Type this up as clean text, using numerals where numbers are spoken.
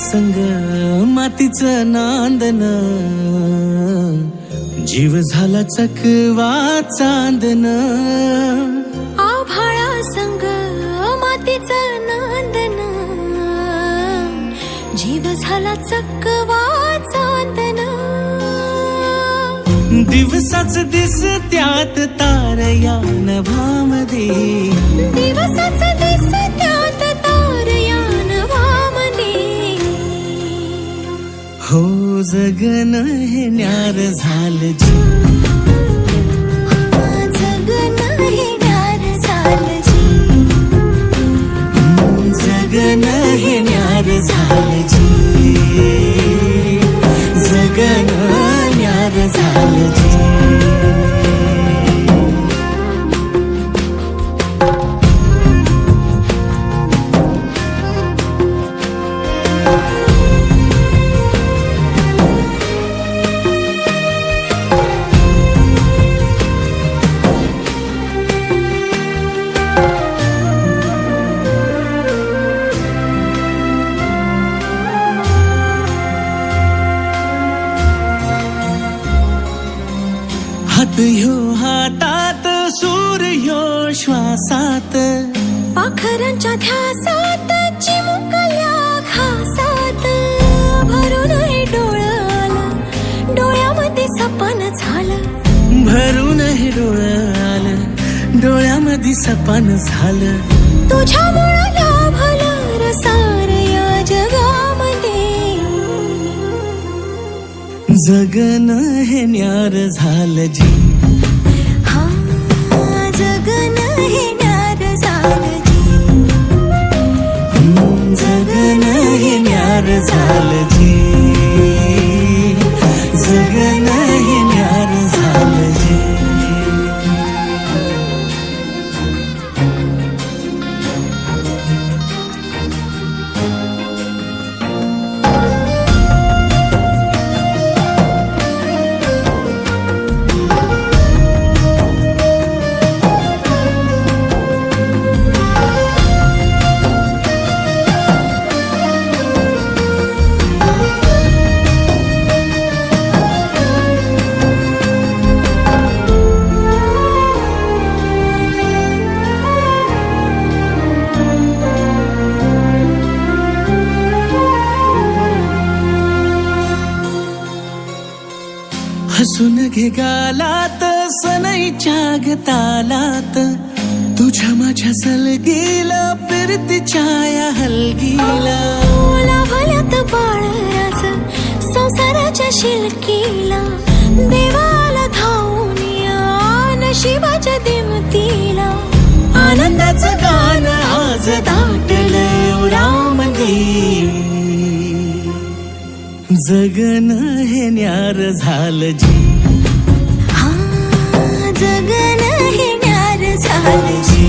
संग मातीचं नांदन, जीव झाला चकवा चांदन. आभाळा संग मातीचं नांदन, जीव झाला चकवा चांदन. दिवसाच दिस त्यात तार या नभामध्ये, दिवसाच दिस त्यात तार या नभामध्ये. हो जगन हे न्यार झालं जी, जगन हे न्यार झालं जी. जगन हे न्यार झालं जी, जगन न्यार झालं जी. हात ह्यो हातात, सूर ह्यो श्वासात, पाखरांच्या ध्यासात, चिमुकल्या घासात. भरून हे डोळं आलं, डोळ्यामध्ये सपन झालं. भरून हे डोळं आलं, डोळ्यामध्ये सपन झालं. तुझ्यामुळं लाभलं रसार या जगामध्ये. जगन हे न्यार झालं जी, हा जगन हे न्यार झालं जी. जगन हे न्यार झालं जी, जगन हे न्यार झालं जी. हसून घे गालात, सनईच्या गतालात, तुझ्या माझ्या सलगीला, फिरतीच्या या हलगीला. लाभल्यात बाळराज संसाराच्या शिलकीला. देवाला धावून या नशिबाच्या दिमतीला. आनंदाचं गाणं आज दाटलं उरामध्ये. जगन हे न्यार झालं जी, हा जगन हे न्यार झालं जी.